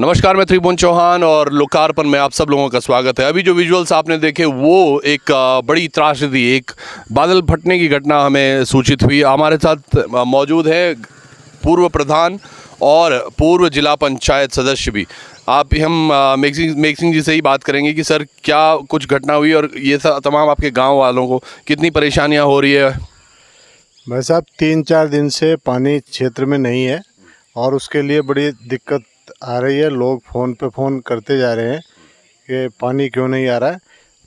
नमस्कार, मैं त्रिभुवन चौहान और लोकार्पण में आप सब लोगों का स्वागत है। अभी जो विजुअल्स आपने देखे वो एक बड़ी त्रासदी, एक बादल फटने की घटना हमें सूचित हुई। हमारे साथ मौजूद है पूर्व प्रधान और पूर्व जिला पंचायत सदस्य भी। हम मेक सिंह जी से ही बात करेंगे कि सर क्या कुछ घटना हुई और ये तमाम आपके गाँव वालों को कितनी परेशानियाँ हो रही है। भाई साहब 3-4 दिन से पानी क्षेत्र में नहीं है और उसके लिए बड़ी दिक्कत आ रही है। लोग फ़ोन पे फ़ोन करते जा रहे हैं कि पानी क्यों नहीं आ रहा है।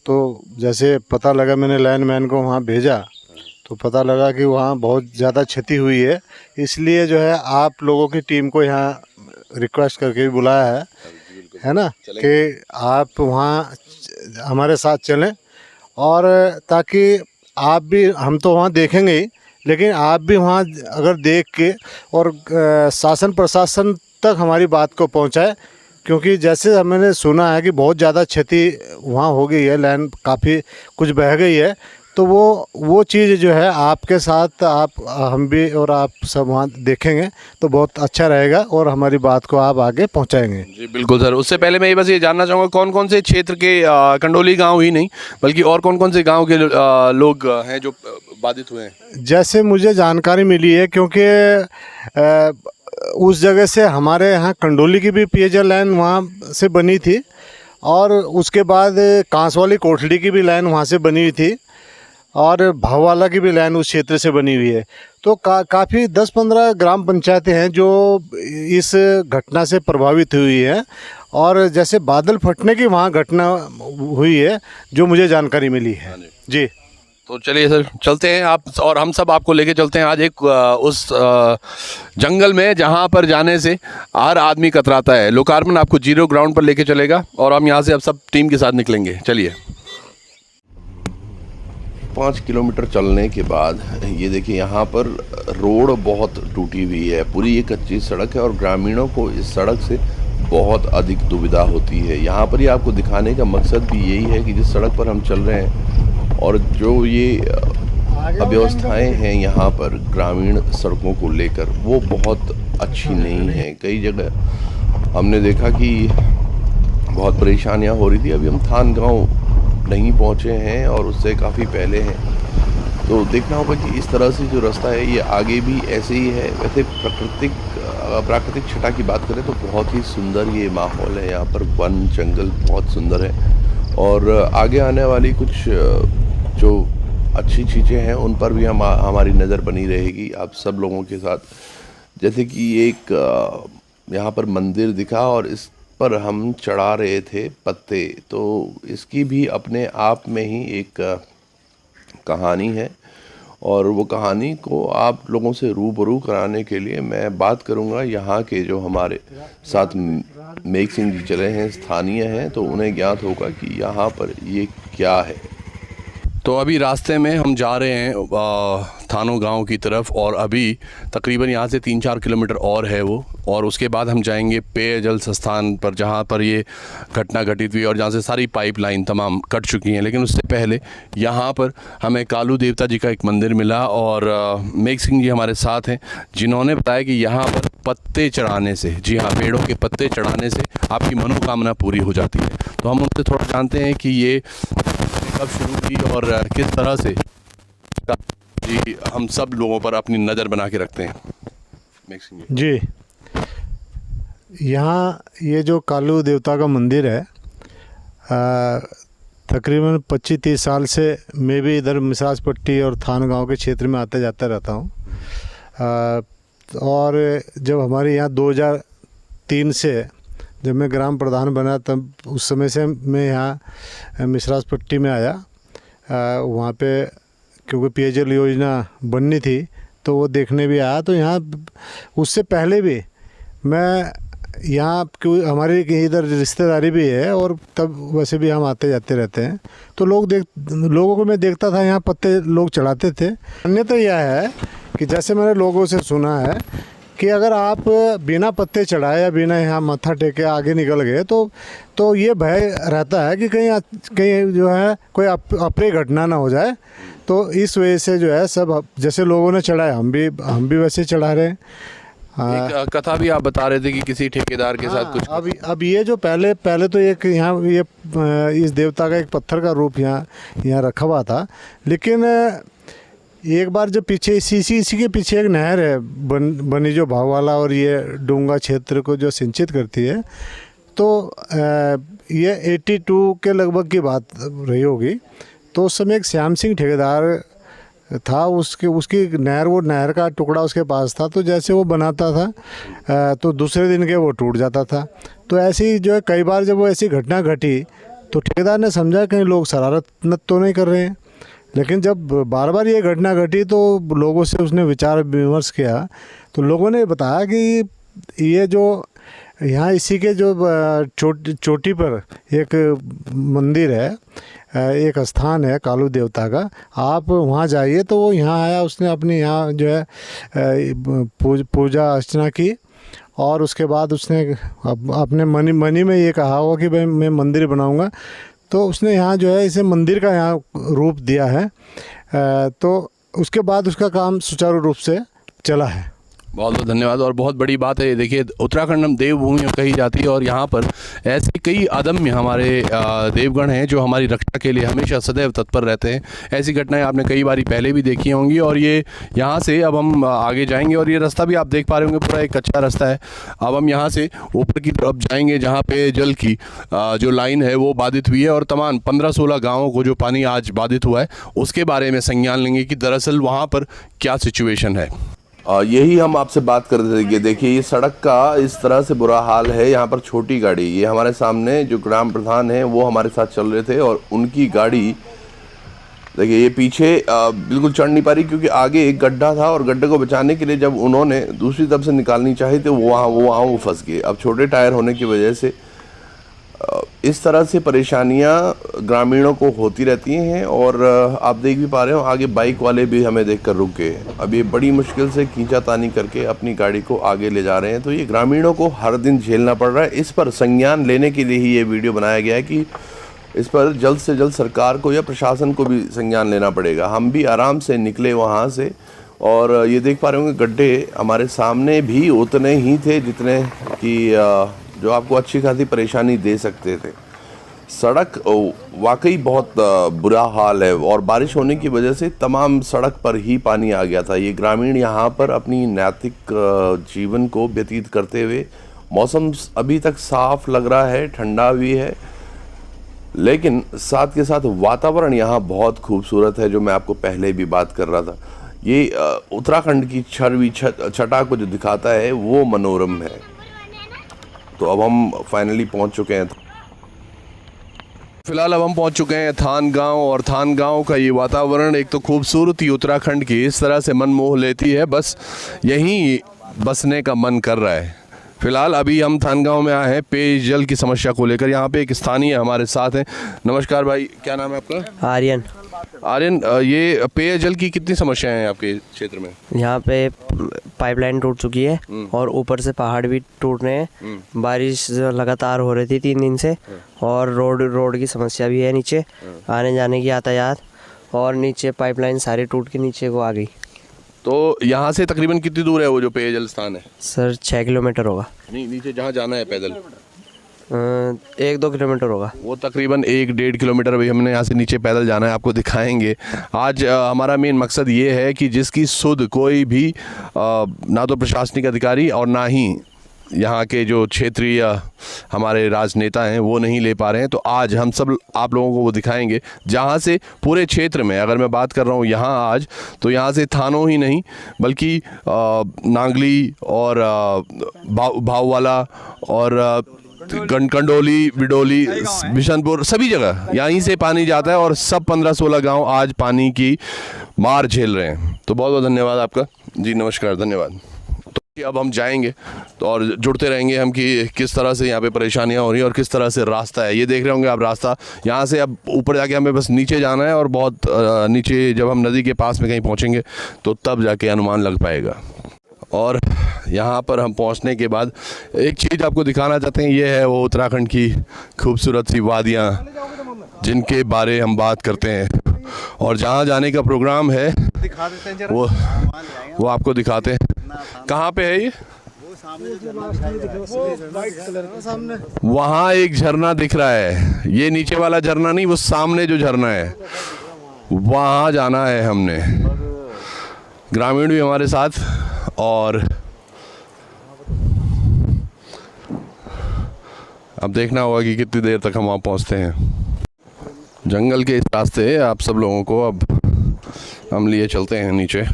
तो जैसे पता लगा, मैंने लाइनमैन को वहाँ भेजा तो पता लगा कि वहाँ बहुत ज़्यादा क्षति हुई है। इसलिए जो है आप लोगों की टीम को यहाँ रिक्वेस्ट करके भी बुलाया है ना, कि आप वहाँ हमारे साथ चलें और ताकि आप भी, हम तो वहाँ देखेंगे ही, लेकिन आप भी वहाँ अगर देख के और शासन प्रशासन तक हमारी बात को पहुँचाए, क्योंकि जैसे मैंने सुना है कि बहुत ज़्यादा क्षति वहाँ हो गई है, लाइन काफ़ी कुछ बह गई है। तो वो चीज़ जो है आपके साथ हम भी और आप सब वहाँ देखेंगे तो बहुत अच्छा रहेगा और हमारी बात को आप आगे पहुँचाएंगे। जी बिल्कुल सर। उससे पहले मैं बस ये जानना चाहूँगा कौन कौन से क्षेत्र के कंडोली गांव ही नहीं बल्कि और कौन कौन से गांव के लोग हैं जो बाधित हुए हैं। जैसे मुझे जानकारी मिली है, क्योंकि उस जगह से हमारे यहाँ कंडोली की भी पेयजल लाइन वहाँ से बनी थी और उसके बाद कांसवाली कोठली की भी लाइन वहाँ से बनी हुई थी और भाववाला की भी लाइन उस क्षेत्र से बनी हुई है। तो काफ़ी 10-15 ग्राम पंचायतें हैं जो इस घटना से प्रभावित हुई हैं और जैसे बादल फटने की वहाँ घटना हुई है जो मुझे जानकारी मिली है। जी तो चलिए सर, चलते हैं आप और हम सब आपको लेके चलते हैं आज एक उस जंगल में जहां पर जाने से हर आदमी कतराता है। लोकार्पण आपको जीरो ग्राउंड पर लेके चलेगा और हम यहां से अब सब टीम के साथ निकलेंगे। चलिए। 5 किलोमीटर चलने के बाद ये देखिए यहाँ पर रोड बहुत टूटी हुई है, पूरी एक कच्ची सड़क है और ग्रामीणों को इस सड़क से बहुत अधिक दुविधा होती है। यहाँ पर ही आपको दिखाने का मकसद भी यही है कि जिस सड़क पर हम चल रहे हैं और जो ये अव्यवस्थाएं हैं यहाँ पर ग्रामीण सड़कों को लेकर वो बहुत अच्छी नहीं है। कई जगह हमने देखा कि बहुत परेशानियाँ हो रही थी। अभी हम थान गाँव नहीं पहुँचे हैं और उससे काफ़ी पहले हैं, तो देखना होगा कि इस तरह से जो रास्ता है ये आगे भी ऐसे ही है। वैसे प्राकृतिक छटा की बात करें तो बहुत ही सुंदर ये माहौल है यहाँ पर, वन जंगल बहुत सुंदर है और आगे आने वाली कुछ जो अच्छी चीज़ें हैं उन पर भी हमारी नज़र बनी रहेगी आप सब लोगों के साथ। जैसे कि एक यहाँ पर मंदिर दिखा और इस पर हम चढ़ा रहे थे पत्ते, तो इसकी भी अपने आप में ही एक कहानी है और वो कहानी को आप लोगों से रूबरू कराने के लिए मैं बात करूंगा यहाँ के जो हमारे साथ मेक सिंह जी चले हैं, स्थानीय हैं, तो उन्हें ज्ञात होगा कि यहाँ पर ये क्या है। तो अभी रास्ते में हम जा रहे हैं थानो गांव की तरफ और अभी तकरीबन यहाँ से 3-4 किलोमीटर और है वो, और उसके बाद हम जाएंगे पेयजल संस्थान पर जहाँ पर ये घटना घटित हुई और जहाँ से सारी पाइपलाइन तमाम कट चुकी हैं। लेकिन उससे पहले यहाँ पर हमें कालू देवता जी का एक मंदिर मिला और मेक सिंह जी हमारे साथ हैं जिन्होंने बताया कि यहाँ पर पत्ते चढ़ाने से, जी हाँ, पेड़ों के पत्ते चढ़ाने से आपकी मनोकामना पूरी हो जाती है। तो हम उनसे थोड़ा जानते हैं कि ये कब शुरू की और किस तरह से जी हम सब लोगों पर अपनी नज़र बना के रखते हैं। जी, यहाँ ये जो कालू देवता का मंदिर है तकरीबन 25-30 साल से मैं भी इधर मिसराज पट्टी और थान गांव के क्षेत्र में आते जाता रहता हूँ। और जब हमारे यहाँ 2003 से जब मैं ग्राम प्रधान बना तब उस समय से मैं यहाँ मिसराज पट्टी में आया। वहाँ पे क्योंकि पेयजल योजना बननी थी तो वो देखने भी आया। तो यहाँ उससे पहले भी मैं यहाँ, क्योंकि हमारी इधर रिश्तेदारी भी है और तब वैसे भी हम आते जाते रहते हैं, तो लोगों को मैं देखता था यहाँ पत्ते लोग चढ़ाते थे। अन्यथा यह है कि जैसे मैंने लोगों से सुना है कि अगर आप बिना पत्ते चढ़ाए या बिना यहाँ मत्था टेके आगे निकल गए तो ये भय रहता है कि कहीं जो है कोई अप्रिय घटना ना हो जाए। तो इस वजह से जो है सब जैसे लोगों ने चढ़ाया हम भी वैसे चढ़ा रहे हैं। एक कथा भी आप बता रहे थे कि किसी ठेकेदार के साथ कुछ। अब ये जो पहले तो एक यहाँ ये इस देवता का एक पत्थर का रूप यहाँ रखा हुआ था, लेकिन एक बार जो पीछे इसी के पीछे एक नहर है बनी जो भाववाला और ये डूंगा क्षेत्र को जो सिंचित करती है, तो ये 82 के लगभग की बात रही होगी। तो उस समय एक श्याम सिंह ठेकेदार था, उसकी नहर का टुकड़ा उसके पास था, तो जैसे वो बनाता था तो दूसरे दिन के वो टूट जाता था। तो ऐसे ही जो है कई बार जब वो ऐसी घटना घटी तो ठेकेदार ने समझा कहीं लोग शरारत तो नहीं कर रहे हैं, लेकिन जब बार बार ये घटना घटी तो लोगों से उसने विचार विमर्श किया, तो लोगों ने बताया कि ये जो यहाँ इसी के जो चोटी पर एक मंदिर है, एक स्थान है कालू देवता का, आप वहाँ जाइए। तो वो यहाँ आया, उसने अपनी यहाँ जो है पूजा अर्चना की और उसके बाद उसने अपने मनी में ये कहा होगा कि भाई मैं मंदिर बनाऊँगा, तो उसने यहाँ जो है इसे मंदिर का यहाँ रूप दिया है। तो उसके बाद उसका काम सुचारू रूप से चला है। बहुत बहुत धन्यवाद। और बहुत बड़ी बात है, देखिए उत्तराखंड हम देवभूमि कही जाती है और यहाँ पर ऐसे कई अदम्य हमारे देवगण हैं जो हमारी रक्षा के लिए हमेशा सदैव तत्पर रहते हैं। ऐसी घटनाएं आपने कई बारी पहले भी देखी होंगी। और ये यहाँ से अब हम आगे जाएंगे और ये रास्ता भी आप देख पा रहे होंगे, पूरा एक कच्चा रास्ता है। अब हम यहाँ से ऊपर की तरफ जाएंगे जहाँ पे जल की जो लाइन है वो बाधित हुई है और तमाम 15-16 गाँवों को जो पानी आज बाधित हुआ है उसके बारे में संज्ञान लेंगे कि दरअसल वहाँ पर क्या सिचुएशन है। यही हम आपसे बात कर रहे थे कि देखिए ये सड़क का इस तरह से बुरा हाल है। यहाँ पर छोटी गाड़ी, ये हमारे सामने जो ग्राम प्रधान हैं वो हमारे साथ चल रहे थे और उनकी गाड़ी देखिए ये पीछे बिल्कुल चढ़ नहीं पा रही क्योंकि आगे एक गड्ढा था और गड्ढे को बचाने के लिए जब उन्होंने दूसरी तरफ से निकालनी चाही तो वो फंस गए। अब छोटे टायर होने की वजह से इस तरह से परेशानियां ग्रामीणों को होती रहती हैं। और आप देख भी पा रहे हो आगे बाइक वाले भी हमें देखकर रुक गए। अब ये बड़ी मुश्किल से खींचातानी करके अपनी गाड़ी को आगे ले जा रहे हैं। तो ये ग्रामीणों को हर दिन झेलना पड़ रहा है। इस पर संज्ञान लेने के लिए ही ये वीडियो बनाया गया है कि इस पर जल्द से जल्द सरकार को या प्रशासन को भी संज्ञान लेना पड़ेगा। हम भी आराम से निकले वहाँ से और ये देख पा रहे होंगे गड्ढे हमारे सामने भी उतने ही थे जितने कि जो आपको अच्छी खासी परेशानी दे सकते थे। सड़क वाकई बहुत बुरा हाल है और बारिश होने की वजह से तमाम सड़क पर ही पानी आ गया था। ये ग्रामीण यहाँ पर अपनी नैतिक जीवन को व्यतीत करते हुए, मौसम अभी तक साफ लग रहा है, ठंडा भी है, लेकिन साथ के साथ वातावरण यहाँ बहुत खूबसूरत है जो मैं आपको पहले भी बात कर रहा था। ये उत्तराखंड की छरवी छटा को जो दिखाता है वो मनोरम है। तो अब हम फाइनली पहुंच चुके हैं। फिलहाल अब हम पहुंच चुके हैं थान गांव और थान गांव का ये वातावरण, एक तो खूबसूरती उत्तराखंड की इस तरह से मन मोह लेती है, बस यहीं बसने का मन कर रहा है। फिलहाल अभी हम थान गांव में आए हैं पेयजल की समस्या को लेकर। यहाँ पे एक स्थानीय हमारे साथ हैं। नमस्कार भाई, क्या नाम है आपका? आर्यन। आर्यन, ये पेयजल की कितनी समस्याएं हैं आपके क्षेत्र में? यहाँ पे पाइपलाइन टूट चुकी है और ऊपर से पहाड़ भी टूट रहे हैं। बारिश लगातार हो रही थी 3 दिन से और रोड की समस्या भी है, नीचे आने जाने की यातायात, और नीचे पाइपलाइन सारी टूट के नीचे को आ गई। तो यहाँ से तकरीबन कितनी दूर है वो जो पेयजल स्थान है? सर 6 किलोमीटर होगा। नहीं, नीचे जहाँ जाना है पैदल 1-2 किलोमीटर होगा। वो तकरीबन 1-1.5 किलोमीटर अभी हमने यहाँ से नीचे पैदल जाना है, आपको दिखाएंगे। आज हमारा मेन मकसद ये है कि जिसकी सुध कोई भी ना तो प्रशासनिक अधिकारी और ना ही यहाँ के जो क्षेत्रीय हमारे राजनेता हैं वो नहीं ले पा रहे हैं, तो आज हम सब आप लोगों को वो दिखाएंगे। जहाँ से पूरे क्षेत्र में अगर मैं बात कर रहा हूँ यहाँ आज, तो यहाँ से थानों ही नहीं बल्कि नांगली और भाववाला और कंडोली, बिडोली, बिशनपुर, सभी जगह यहीं से पानी जाता है और सब 15-16 गांव आज पानी की मार झेल रहे हैं। तो बहुत बहुत धन्यवाद आपका जी, नमस्कार, धन्यवाद। तो अब हम जाएंगे तो और जुड़ते रहेंगे हम कि किस तरह से यहाँ पे परेशानियाँ हो रही हैं और किस तरह से रास्ता है। ये देख रहे होंगे आप रास्ता, यहाँ से अब ऊपर जाके हमें बस नीचे जाना है और बहुत नीचे जब हम नदी के पास में कहीं पहुँचेंगे तो तब जाके अनुमान लग पाएगा। और यहाँ पर हम पहुँचने के बाद एक चीज़ आपको दिखाना चाहते हैं, ये है वो उत्तराखंड की खूबसूरत सी वादियाँ जिनके बारे हम बात करते हैं। और जहाँ जाने का प्रोग्राम है वो आपको दिखाते हैं। कहाँ पे है ये? वहाँ एक झरना दिख रहा है, ये नीचे वाला झरना नहीं, वो सामने जो झरना है वहाँ जाना है हमने। ग्रामीण भी हमारे साथ, और अब देखना होगा कि कितनी देर तक हम वहाँ पहुँचते हैं। जंगल के इस रास्ते आप सब लोगों को अब हम लिए चलते हैं नीचे।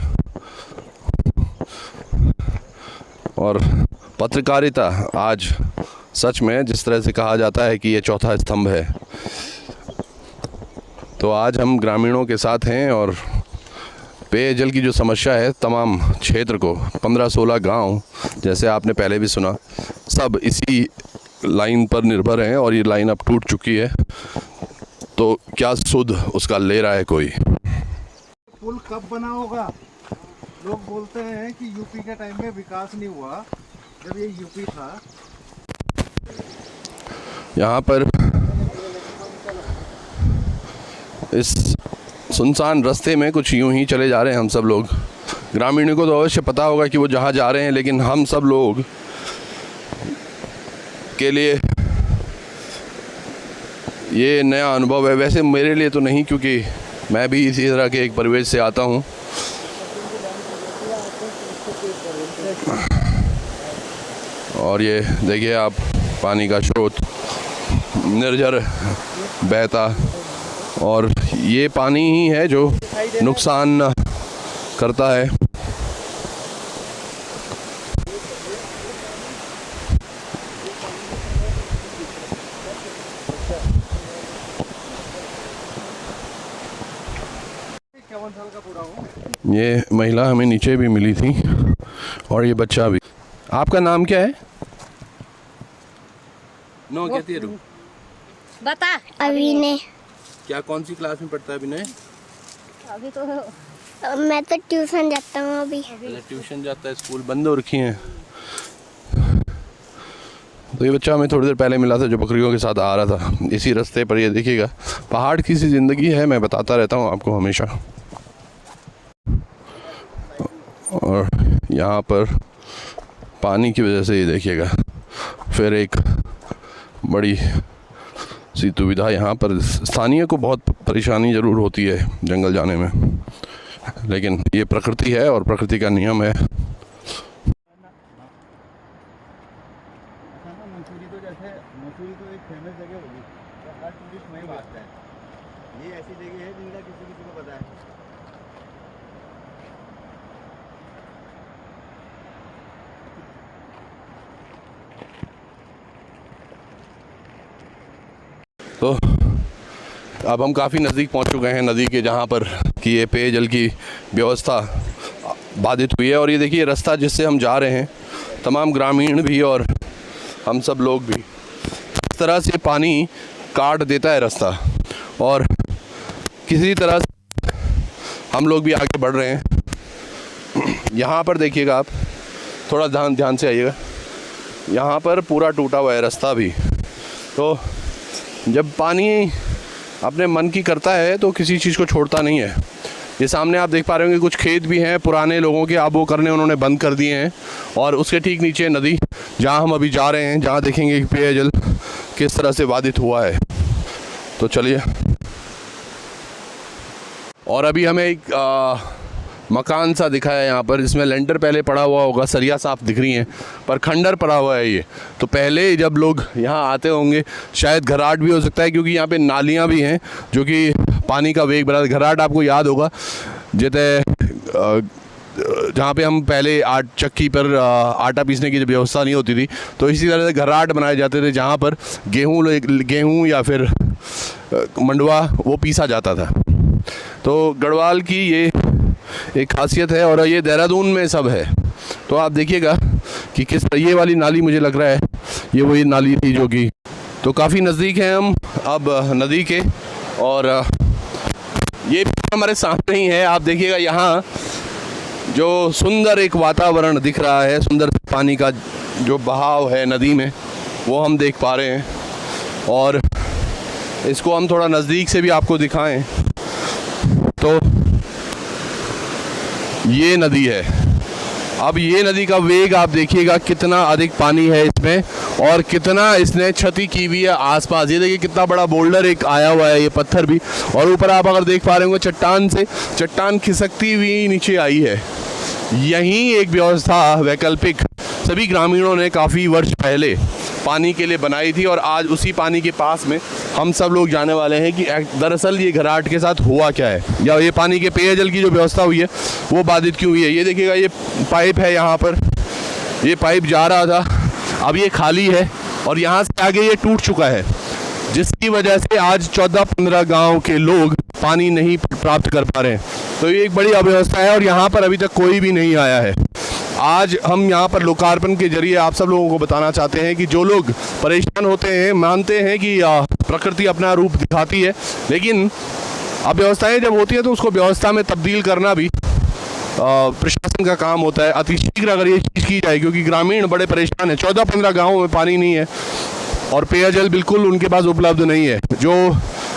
और पत्रकारिता आज सच में, जिस तरह से कहा जाता है कि ये चौथा स्तंभ है, तो आज हम ग्रामीणों के साथ हैं और पेयजल की जो समस्या है तमाम क्षेत्र को, 15-16 गांव जैसे आपने पहले भी सुना, सब इसी लाइन पर निर्भर हैं और ये लाइन अब टूट चुकी है। तो क्या सुध उसका ले रहा है कोई? पुल कब बना होगा? लोग बोलते हैं कि यूपी के टाइम में विकास नहीं हुआ, जब ये यूपी था। यहाँ पर इस सुनसान रास्ते में कुछ यूं ही चले जा रहे हैं हम सब लोग। ग्रामीणों को तो अवश्य पता होगा कि वो जहाँ जा रहे हैं, लेकिन हम सब लोग के लिए ये नया अनुभव है। वैसे मेरे लिए तो नहीं, क्योंकि मैं भी इसी तरह के एक परिवेश से आता हूँ। और ये देखिए आप, पानी का स्रोत निर्झर बहता, और ये पानी ही है जो नुकसान करता है। ये महिला हमें नीचे भी मिली थी और ये बच्चा भी। आपका नाम क्या है? नो कहती है, बता। अभिनय। क्या कौन सी क्लास में पढ़ता है अभिनय? अभी तो मैं तो ट्यूशन जाता हूँ अभी। ट्यूशन जाता है, स्कूल बंद हो रखी हैं। तो ये बच्चा हमें थोड़ी देर पहले मिला था जो बकरियों के साथ आ रहा था इसी रास्ते पर। ये देखिएगा, पहाड़ की सी ज़िंदगी है, मैं बताता रहता हूँ आपको हमेशा। और यहाँ पर पानी की वजह से ये देखिएगा फिर एक बड़ी सी दुविधा। यहाँ पर स्थानीय को बहुत परेशानी ज़रूर होती है जंगल जाने में, लेकिन ये प्रकृति है और प्रकृति का नियम है। मसूरी तो एक फेमस जगह होगी, तो हर टूरिस्ट वहीं भागता है। ये ऐसी जगह है जिनका किसी को पता है। तो अब हम काफ़ी नज़दीक पहुंच चुके हैं नदी के, जहां पर कि ये पेयजल की व्यवस्था बाधित हुई है। और ये देखिए रास्ता जिससे हम जा रहे हैं, तमाम ग्रामीण भी और हम सब लोग भी, इस तरह से पानी काट देता है रास्ता, और किसी तरह से हम लोग भी आगे बढ़ रहे हैं। यहाँ पर देखिएगा आप, थोड़ा ध्यान से आइएगा, यहाँ पर पूरा टूटा हुआ है रास्ता भी। तो जब पानी अपने मन की करता है तो किसी चीज़ को छोड़ता नहीं है। ये सामने आप देख पा रहे होंगे कुछ खेत भी हैं पुराने लोगों के, अब वो करने उन्होंने बंद कर दिए हैं। और उसके ठीक नीचे नदी जहाँ हम अभी जा रहे हैं, जहाँ देखेंगे कि पेयजल किस तरह से बाधित हुआ है। तो चलिए, और अभी हमें एक मकान सा दिखा है यहाँ पर, जिसमें लेंटर पहले पड़ा हुआ होगा, सरिया साफ दिख रही हैं पर खंडर पड़ा हुआ है ये। तो पहले जब लोग यहाँ आते होंगे, शायद घराट भी हो सकता है, क्योंकि यहाँ पे नालियाँ भी हैं जो कि पानी का वेग बढ़ा। घराट आपको याद होगा जैसे जहाँ पे हम पहले चक्की पर आटा पीसने की व्यवस्था नहीं होती थी, तो इसी तरह से घराट बनाए जाते थे जहाँ पर गेहूँ या फिर मंडवा वो पीसा जाता था। तो गढ़वाल की ये एक खासियत है, और ये देहरादून में सब है। तो आप देखिएगा कि किस, ये वाली नाली मुझे लग रहा है ये वही नाली थी जो कि, तो काफ़ी नज़दीक हैं हम अब नदी के, और ये हमारे सामने ही है। आप देखिएगा यहाँ जो सुंदर एक वातावरण दिख रहा है, सुंदर पानी का जो बहाव है नदी में, वो हम देख पा रहे हैं। और इसको हम थोड़ा नज़दीक से भी आपको दिखाएं तो ये नदी है, अब ये नदी का वेग आप देखिएगा, कितना अधिक पानी है इसमें और कितना इसने क्षति की हुई है आसपास। ये देखिए कितना बड़ा बोल्डर एक आया हुआ है, ये पत्थर भी, और ऊपर आप अगर देख पा रहे होंगे चट्टान से चट्टान खिसकती हुई नीचे आई है। यहीं एक व्यवस्था वैकल्पिक सभी ग्रामीणों ने काफ़ी वर्ष पहले पानी के लिए बनाई थी और आज उसी पानी के पास में हम सब लोग जाने वाले हैं कि दरअसल ये घराट के साथ हुआ क्या है, या ये पानी के पेयजल की जो व्यवस्था हुई है वो बाधित क्यों हुई है। ये देखिएगा, ये पाइप है, यहाँ पर ये पाइप जा रहा था, अब ये खाली है और यहाँ से आगे ये टूट चुका है, जिसकी वजह से आज 14-15 गांव के लोग पानी नहीं प्राप्त कर पा रहे हैं। तो ये एक बड़ी अव्यवस्था है और यहाँ पर अभी तक कोई भी नहीं आया है। आज हम यहाँ पर लोकार्पण के जरिए आप सब लोगों को बताना चाहते हैं कि जो लोग परेशान होते हैं, मानते हैं कि प्रकृति अपना रूप दिखाती है, लेकिन अव्यवस्थाएं जब होती है तो उसको व्यवस्था में तब्दील करना भी प्रशासन का काम होता है। अतिशीघ्र अगर ये चीज़ की जाए, क्योंकि ग्रामीण बड़े परेशान हैं, 14-15 गाँवों में पानी नहीं है और पेयजल बिल्कुल उनके पास उपलब्ध नहीं है। जो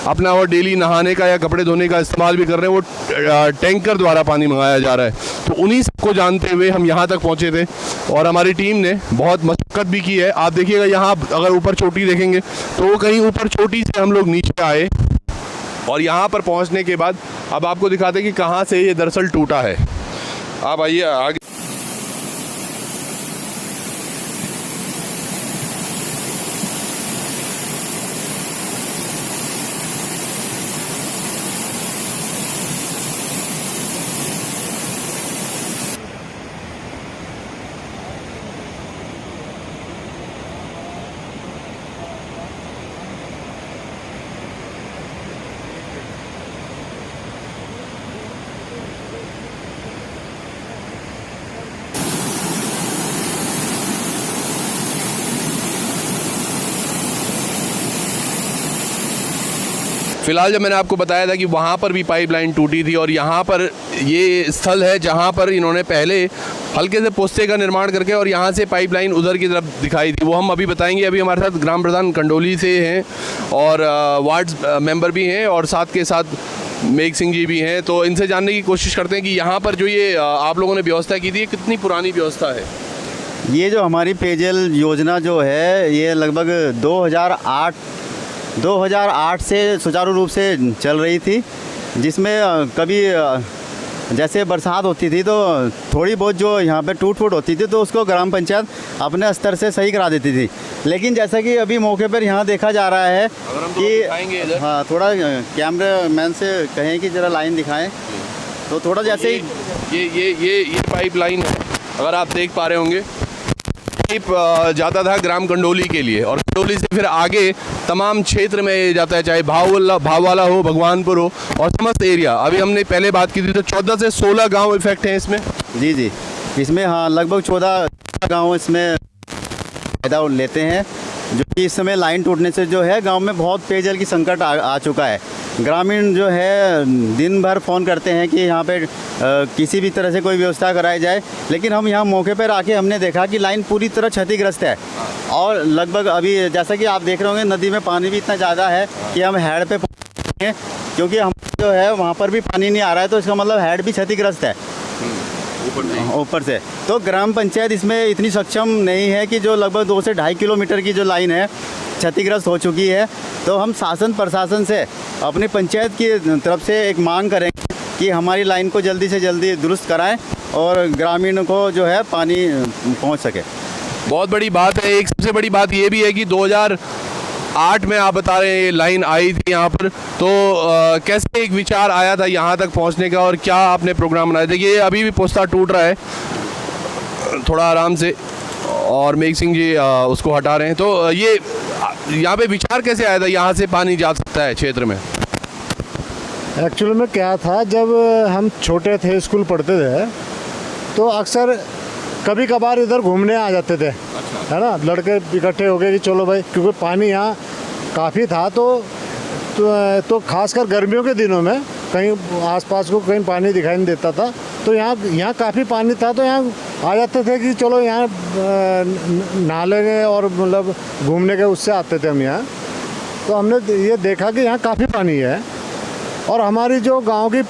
अपना वो डेली नहाने का या कपड़े धोने का इस्तेमाल भी कर रहे हैं, वो टैंकर द्वारा पानी मंगाया जा रहा है। तो उन्हीं सबको जानते हुए हम यहाँ तक पहुँचे थे और हमारी टीम ने बहुत मशक्क़त भी की है। आप देखिएगा, यहाँ अगर ऊपर चोटी देखेंगे तो वो कहीं ऊपर चोटी से हम लोग नीचे आए और यहाँ पर पहुँचने के बाद अब आपको दिखाते हैं कि कहाँ से ये दरअसल टूटा है। आप आइए आगे। फिलहाल जब मैंने आपको बताया था कि वहाँ पर भी पाइपलाइन टूटी थी और यहाँ पर ये स्थल है जहाँ पर इन्होंने पहले हल्के से पोस्ते का निर्माण करके और यहाँ से पाइपलाइन उधर की तरफ दिखाई थी, वो हम अभी बताएंगे। अभी हमारे साथ ग्राम प्रधान कंडोली से हैं और वार्ड मेंबर भी हैं और साथ के साथ मेघ सिंह जी भी हैं, तो इनसे जानने की कोशिश करते हैं कि यहाँ पर जो ये आप लोगों ने व्यवस्था की थी, ये कितनी पुरानी व्यवस्था है। ये जो हमारी पेयजल योजना जो है, ये लगभग 2008 से सुचारू रूप से चल रही थी, जिसमें कभी जैसे बरसात होती थी तो थोड़ी बहुत जो यहाँ पे टूट फूट होती थी तो उसको ग्राम पंचायत अपने स्तर से सही करा देती थी। लेकिन जैसा कि अभी मौके पर यहाँ देखा जा रहा है कि हाँ, थोड़ा कैमरा मैन से कहें कि ज़रा लाइन दिखाएं, तो थोड़ा जैसे ये पाइप लाइन है, अगर आप देख पा रहे होंगे, जाता था ग्राम कंडोली के लिए और कंडोली से फिर आगे तमाम क्षेत्र में जाता है, चाहे भाववाला हो, भगवानपुर हो और समस्त एरिया। अभी हमने पहले बात की थी तो 14 से 16 गांव इफेक्ट हैं इसमें। जी, इसमें हाँ लगभग 14 गांव इसमें फायदा लेते हैं, जो कि इस समय लाइन टूटने से जो है गांव में बहुत पेयजल की संकट आ चुका है। ग्रामीण जो है दिन भर फ़ोन करते हैं कि यहाँ पे किसी भी तरह से कोई व्यवस्था कराई जाए, लेकिन हम यहाँ मौके पर आके हमने देखा कि लाइन पूरी तरह क्षतिग्रस्त है और लगभग अभी जैसा कि आप देख रहे होंगे नदी में पानी भी इतना ज़्यादा है कि हम हेड पे पहुँचे हैं, क्योंकि हम जो है वहाँ पर भी पानी नहीं आ रहा है, तो इसका मतलब हेड भी क्षतिग्रस्त है ऊपर से। तो ग्राम पंचायत इसमें इतनी सक्षम नहीं है कि जो लगभग 2 से 2.5 किलोमीटर की जो लाइन है क्षतिग्रस्त हो चुकी है। तो हम शासन प्रशासन से अपनी पंचायत की तरफ से एक मांग करेंगे कि हमारी लाइन को जल्दी से जल्दी दुरुस्त कराएं और ग्रामीणों को जो है पानी पहुंच सके। बहुत बड़ी बात है। एक सबसे बड़ी बात ये भी है कि 2008 में आप बता रहे हैं ये लाइन आई थी यहाँ पर, तो कैसे एक विचार आया था यहाँ तक पहुँचने का और क्या आपने प्रोग्राम बनाया? देखिए अभी भी पोस्ता टूट रहा है, थोड़ा आराम से, और मेघ सिंह जी उसको हटा रहे हैं। तो ये यहाँ पे विचार कैसे आया था यहाँ से पानी जा सकता है क्षेत्र में? एक्चुअली में क्या था, जब हम छोटे थे स्कूल पढ़ते थे तो अक्सर कभी कभार इधर घूमने आ जाते थे। अच्छा। है ना, लड़के इकट्ठे हो गए कि चलो भाई, क्योंकि पानी यहाँ काफ़ी था तो खासकर गर्मियों के दिनों में कहीं आसपास को कहीं पानी दिखाई नहीं देता था, तो यहाँ काफ़ी पानी था, तो यहाँ आ जाते थे कि चलो यहाँ नहा लेंगे और मतलब घूमने के उससे आते थे हम यहाँ। तो हमने ये देखा कि यहाँ काफ़ी पानी है और हमारी जो गांव की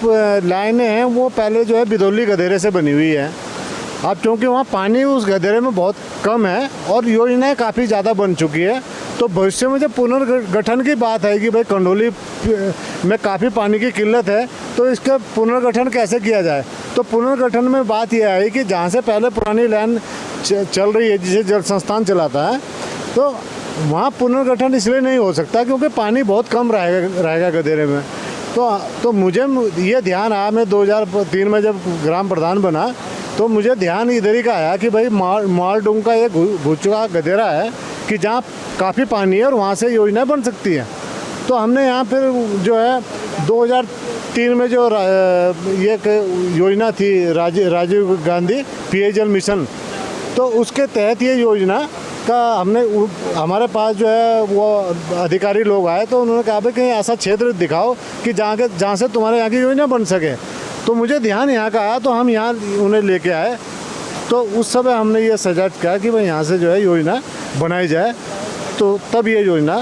लाइनें हैं वो पहले जो है बिदौली गधेरे से बनी हुई है, अब क्योंकि वहाँ पानी उस गदेरे में बहुत कम है और योजनाएं काफ़ी ज़्यादा बन चुकी है, तो भविष्य में जब पुनर्गठन की बात है कि भाई कंडोली में काफ़ी पानी की किल्लत है, तो इसका पुनर्गठन कैसे किया जाए। तो पुनर्गठन में बात यह आई कि जहाँ से पहले पुरानी लाइन चल रही है, जिसे जल संस्थान चलाता है, तो वहाँ पुनर्गठन इसलिए नहीं हो सकता क्योंकि पानी बहुत कम रहेगा गदेरे में। तो मुझे ये ध्यान आया, मैं 2003 में जब ग्राम प्रधान बना तो मुझे ध्यान इधर ही का आया कि भाई मालडूंग का ये घुस चुका गदेरा है कि जहाँ काफ़ी पानी है और वहाँ से योजना बन सकती है। तो हमने यहाँ फिर जो है 2003 में जो ये योजना थी राजीव गांधी पेयजल मिशन, तो उसके तहत ये योजना का हमारे पास जो है वो अधिकारी लोग आए, तो उन्होंने कहा भाई कहीं ऐसा क्षेत्र दिखाओ कि जहाँ से तुम्हारे यहाँ की योजना बन सके। तो मुझे ध्यान यहाँ का आया, तो हम यहाँ उन्हें लेके आए। तो उस समय हमने ये सजेस्ट किया कि भाई यहाँ से जो है योजना बनाई जाए। तो तब ये योजना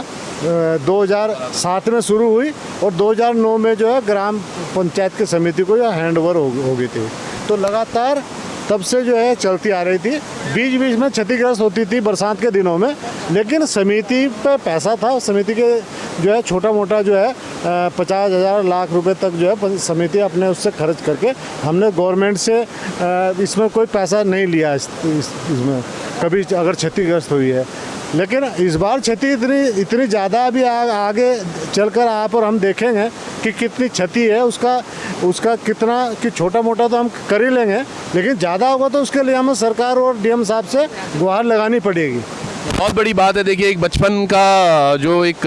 2007 में शुरू हुई और 2009 में जो है ग्राम पंचायत की समिति को यह हैंड ओवर हो गई थी। तो लगातार तब से जो है चलती आ रही थी। बीच बीच में क्षतिग्रस्त होती थी बरसात के दिनों में, लेकिन समिति पे पैसा था। समिति के जो है छोटा मोटा जो है 50,000 लाख रुपए तक जो है समिति अपने उससे खर्च करके, हमने गवर्नमेंट से इसमें कोई पैसा नहीं लिया इसमें कभी अगर क्षतिग्रस्त हुई है। लेकिन इस बार क्षति इतनी ज़्यादा अभी आगे चलकर आप और हम देखेंगे कि कितनी क्षति है, उसका कितना कि छोटा मोटा तो हम कर ही लेंगे, लेकिन ज़्यादा होगा तो उसके लिए हमें सरकार और डीएम साहब से गुहार लगानी पड़ेगी। बहुत बड़ी बात है। देखिए, एक बचपन का जो एक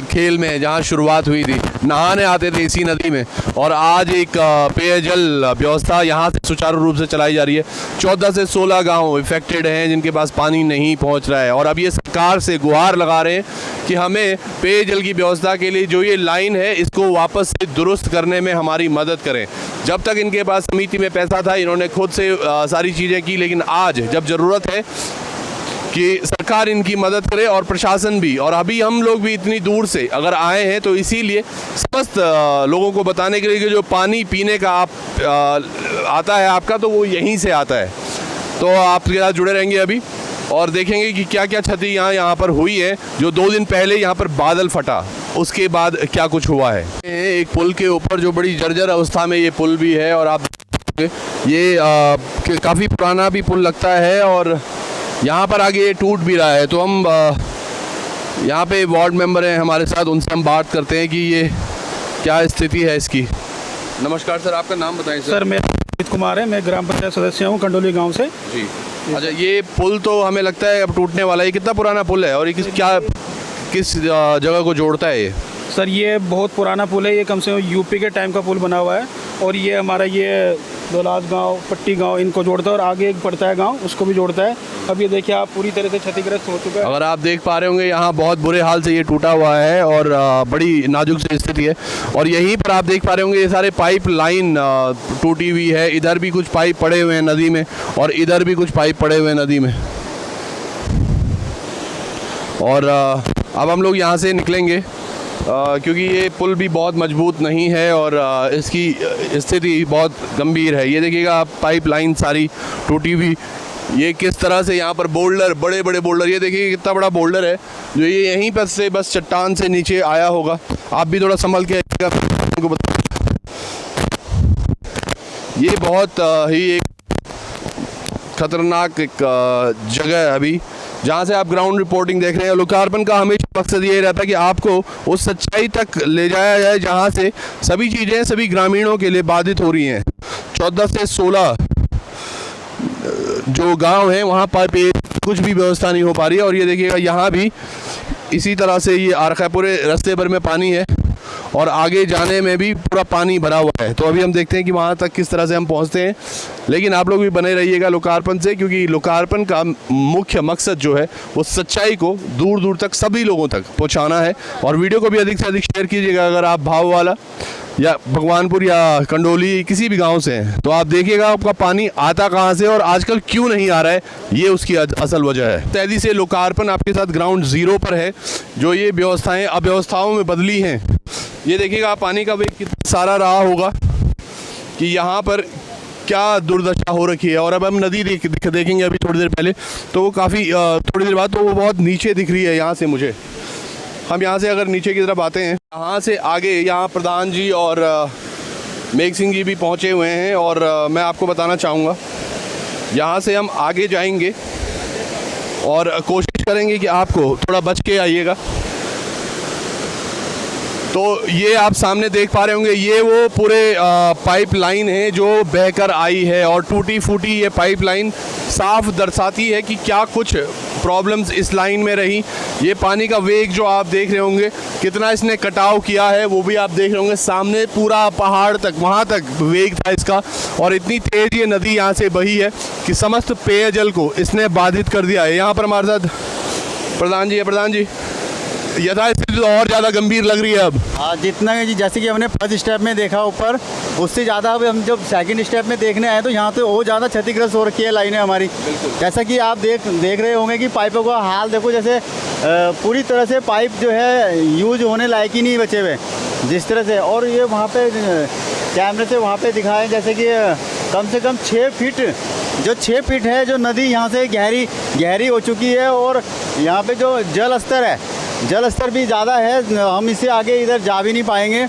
खेल में जहाँ शुरुआत हुई थी, नहाने आते थे इसी नदी में, और आज एक पेयजल व्यवस्था यहाँ से सुचारू रूप से चलाई जा रही है। 14 से 16 गांव इफेक्टेड हैं जिनके पास पानी नहीं पहुँच रहा है, और अब ये सरकार से गुहार लगा रहे हैं कि हमें पेयजल की व्यवस्था के लिए जो ये लाइन है इसको वापस से दुरुस्त करने में हमारी मदद करें। जब तक इनके पास समिति में पैसा था, इन्होंने खुद से सारी चीज़ें की, लेकिन आज जब ज़रूरत है कि सरकार इनकी मदद करे और प्रशासन भी, और अभी हम लोग भी इतनी दूर से अगर आए हैं तो इसीलिए समस्त लोगों को बताने के लिए कि जो पानी पीने का आता है आपका, तो वो यहीं से आता है। तो आपके साथ जुड़े रहेंगे अभी और देखेंगे कि क्या क्या क्षति यहाँ पर हुई है। जो 2 दिन पहले यहाँ पर बादल फटा, उसके बाद क्या कुछ हुआ है। एक पुल के ऊपर जो बड़ी जर्जर अवस्था में ये पुल भी है, और आप ये काफ़ी पुराना भी पुल लगता है, और यहाँ पर आगे टूट भी रहा है। तो हम यहाँ पे वार्ड मेंबर हैं हमारे साथ, उनसे हम बात करते हैं कि ये क्या स्थिति है इसकी। नमस्कार सर, आपका नाम बताएं सर। मेरा अमित कुमार है, मैं ग्राम पंचायत सदस्य हूँ कंडोली गांव से जी। अच्छा, ये पुल तो हमें लगता है अब टूटने वाला है। ये कितना पुराना पुल है और ये किस जगह को जोड़ता है ये? सर ये बहुत पुराना पुल है, ये कम से कम यूपी के टाइम का पुल बना हुआ है, और ये हमारा ये दौलाद गांव, पट्टी गांव, इनको जोड़ता है, और आगे एक पड़ता है गांव, उसको भी जोड़ता है। अब ये देखिए आप, पूरी तरह से क्षतिग्रस्त हो चुका है। अगर आप देख पा रहे होंगे यहाँ बहुत बुरे हाल से ये टूटा हुआ है और बड़ी नाजुक सी स्थिति है। और यहीं पर आप देख पा रहे होंगे ये सारे पाइप लाइन टूटी हुई है। इधर भी कुछ पाइप पड़े हुए हैं नदी में, और इधर भी कुछ पाइप पड़े हुए हैं नदी में। और अब हम लोग यहाँ से निकलेंगे क्योंकि ये पुल भी बहुत मजबूत नहीं है और इसकी स्थिति बहुत गंभीर है। ये देखिएगा आप, पाइप लाइन सारी टूटी हुई। ये किस तरह से यहाँ पर बोल्डर, बड़े बड़े बोल्डर, ये देखिए कितना बड़ा बोल्डर है जो ये यहीं पर से बस चट्टान से नीचे आया होगा। आप भी थोड़ा संभल के को बता। ये बहुत ही एक खतरनाक एक जगह है अभी जहाँ से आप ग्राउंड रिपोर्टिंग देख रहे हैं। लोकार्पण का हमेशा मकसद ये रहता है कि आपको उस सच्चाई तक ले जाया जाए जहाँ से सभी चीज़ें सभी ग्रामीणों के लिए बाधित हो रही हैं। 14 से 16 जो गांव हैं वहाँ पर कुछ भी व्यवस्था नहीं हो पा रही है। और ये देखिएगा यहाँ भी इसी तरह से ये आ रखा है, पूरे रास्ते भर में पानी है और आगे जाने में भी पूरा पानी भरा हुआ है। तो अभी हम देखते हैं कि वहाँ तक किस तरह से हम पहुँचते हैं। लेकिन आप लोग भी बने रहिएगा लोकार्पण से, क्योंकि लोकार्पण का मुख्य मकसद जो है वो सच्चाई को दूर दूर तक सभी लोगों तक पहुँचाना है। और वीडियो को भी अधिक से अधिक शेयर कीजिएगा। अगर आप भाव वाला या भगवानपुर या कंडोली किसी भी गांव से हैं तो आप देखिएगा आपका पानी आता कहां से और आजकल क्यों नहीं आ रहा है, ये उसकी असल वजह है। तैदी से लोकार्पण आपके साथ ग्राउंड जीरो पर है। जो ये व्यवस्थाएं अव्यवस्थाओं में बदली हैं, ये देखिएगा आप, पानी का वेग कितना सारा रहा होगा कि यहाँ पर क्या दुर्दशा हो रखी है। और अब हम नदी देखेंगे अभी थोड़ी देर पहले, तो वो काफ़ी थोड़ी देर बाद तो वो बहुत नीचे दिख रही है यहाँ से मुझे। हम यहाँ से अगर नीचे की तरफ आते हैं, यहाँ से आगे यहाँ प्रधान जी और मेघ सिंह जी भी पहुँचे हुए हैं। और मैं आपको बताना चाहूँगा, यहाँ से हम आगे जाएंगे और कोशिश करेंगे कि आपको थोड़ा बच के आइएगा। तो ये आप सामने देख पा रहे होंगे, ये वो पूरे पाइप लाइन है जो बहकर आई है। और टूटी फूटी ये पाइप लाइन साफ दर्शाती है कि क्या कुछ प्रॉब्लम्स इस लाइन में रही। ये पानी का वेग जो आप देख रहे होंगे, कितना इसने कटाव किया है वो भी आप देख रहे होंगे। सामने पूरा पहाड़ तक, वहाँ तक वेग था इसका। और इतनी तेज़ ये नदी यहाँ से बही है कि समस्त पेयजल को इसने बाधित कर दिया है। यहाँ पर हमारे साथ प्रधान जी है। प्रधान जी, यथास्थिति तो और ज़्यादा गंभीर लग रही है अब। हाँ, जितना जैसे कि हमने फर्स्ट स्टेप में देखा ऊपर, उससे ज़्यादा अब हम जब सेकंड स्टेप में देखने आए तो यहाँ तो और ज़्यादा क्षतिग्रस्त हो रखी है लाइनें हमारी। जैसा कि आप देख रहे होंगे कि पाइपों का हाल देखो, जैसे पूरी तरह से पाइप जो है यूज होने लायक ही नहीं बचे हुए जिस तरह से। और ये वहाँ पे कैमरे से वहाँ पे दिखाएं, जैसे कि कम से कम 6 फीट है जो नदी यहाँ से गहरी हो चुकी है। और यहाँ पे जो जल स्तर भी ज़्यादा है, हम इससे आगे इधर जा भी नहीं पाएंगे।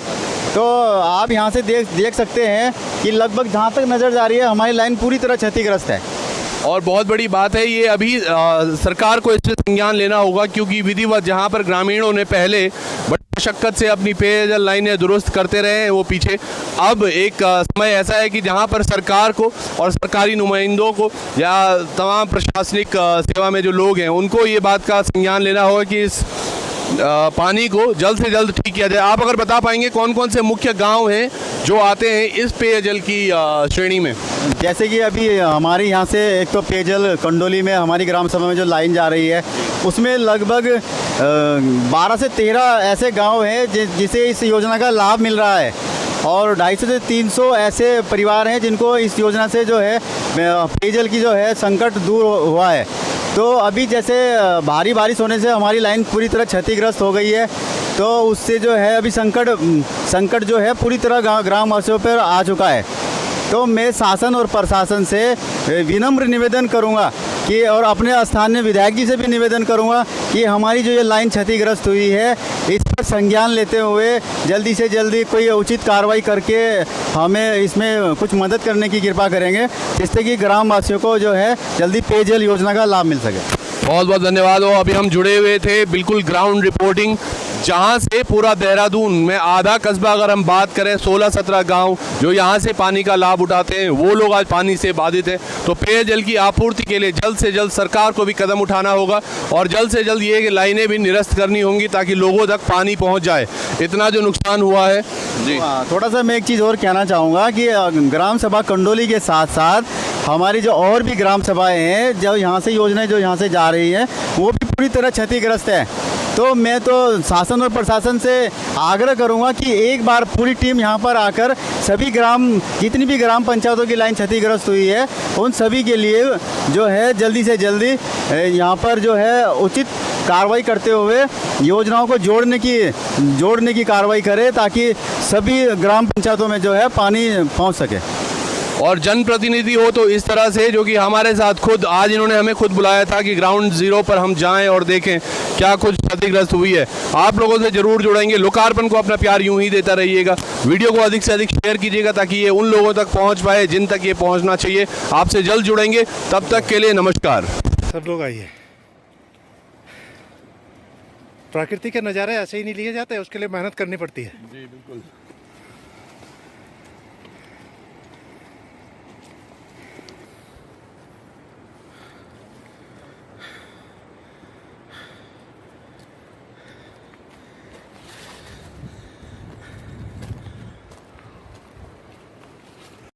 तो आप यहाँ से देख सकते हैं कि लगभग जहाँ तक नज़र जा रही है हमारी लाइन पूरी तरह क्षतिग्रस्त है। और बहुत बड़ी बात है ये, अभी सरकार को इससे संज्ञान लेना होगा, क्योंकि विधिवत जहाँ पर ग्रामीणों ने पहले बड़ी मशक्कत से अपनी पेयजल लाइनें दुरुस्त करते रहे हैं वो पीछे, अब एक समय ऐसा है कि जहाँ पर सरकार को और सरकारी नुमाइंदों को या तमाम प्रशासनिक सेवा में जो लोग हैं उनको ये बात का संज्ञान लेना होगा कि इस पानी को जल्द से जल्द ठीक किया जाए। आप अगर बता पाएंगे कौन कौन से मुख्य गांव हैं जो आते हैं इस पेयजल की श्रेणी में? जैसे कि अभी हमारे यहाँ से एक तो पेयजल कंडोली में हमारी ग्राम सभा में जो लाइन जा रही है, उसमें लगभग 12 से 13 ऐसे गांव हैं जिसे इस योजना का लाभ मिल रहा है। और 250 से 300 ऐसे परिवार हैं जिनको इस योजना से जो है पेयजल की जो है संकट दूर हुआ है। तो अभी जैसे भारी बारिश होने से हमारी लाइन पूरी तरह क्षतिग्रस्त हो गई है, तो उससे जो है अभी संकट जो है पूरी तरह ग्रामवासियों पर आ चुका है। तो मैं शासन और प्रशासन से विनम्र निवेदन करूंगा कि, और अपने स्थानीय विधायक जी से भी निवेदन करूंगा कि हमारी जो ये लाइन क्षतिग्रस्त हुई है इस पर संज्ञान लेते हुए जल्दी से जल्दी कोई उचित कार्रवाई करके हमें इसमें कुछ मदद करने की कृपा करेंगे, जिससे कि ग्रामवासियों को जो है जल्दी पेयजल योजना का लाभ मिल सके। बहुत बहुत धन्यवाद हो। अभी हम जुड़े हुए थे बिल्कुल ग्राउंड रिपोर्टिंग, जहाँ से पूरा देहरादून में आधा कस्बा, अगर हम बात करें 16-17 गांव जो यहाँ से पानी का लाभ उठाते हैं, वो लोग आज पानी से बाधित हैं। तो पेयजल की आपूर्ति के लिए जल्द से जल्द सरकार को भी कदम उठाना होगा और जल्द से जल्द ये लाइनें भी निरस्त करनी होंगी ताकि लोगों तक पानी पहुँच जाए। इतना जो नुकसान हुआ है जी। थोड़ा सा मैं एक चीज़ और कहना चाहूँगा कि ग्राम सभा कंडोली के साथ साथ हमारी जो और भी ग्राम सभाएँ हैं जो यहाँ से योजनाएँ जो यहाँ से जा रही हैं वो भी पूरी तरह क्षतिग्रस्त है। तो मैं तो शासन और प्रशासन से आग्रह करूंगा कि एक बार पूरी टीम यहाँ पर आकर सभी जितनी भी ग्राम पंचायतों की लाइन क्षतिग्रस्त हुई है उन सभी के लिए जो है जल्दी से जल्दी यहाँ पर जो है उचित कार्रवाई करते हुए योजनाओं को जोड़ने की कार्रवाई करे, ताकि सभी ग्राम पंचायतों में जो है पानी पहुँच सके। और जनप्रतिनिधि हो तो इस तरह से, जो कि हमारे साथ खुद आज इन्होंने हमें खुद बुलाया था कि ग्राउंड जीरो पर हम जाएं और देखें क्या कुछ क्षतिग्रस्त हुई है। आप लोगों से जरूर जुड़ेंगे। लोकार्पण को अपना प्यार यूं ही देता रहिएगा, वीडियो को अधिक से अधिक शेयर कीजिएगा ताकि ये उन लोगों तक पहुंच पाए जिन तक ये पहुंचना चाहिए। आपसे जल्द जुड़ेंगे, तब तक के लिए नमस्कार। सब लोग आइए। प्रकृति के नज़ारे ऐसे ही नहीं लिए जाते, उसके लिए मेहनत करनी पड़ती है। जी बिल्कुल।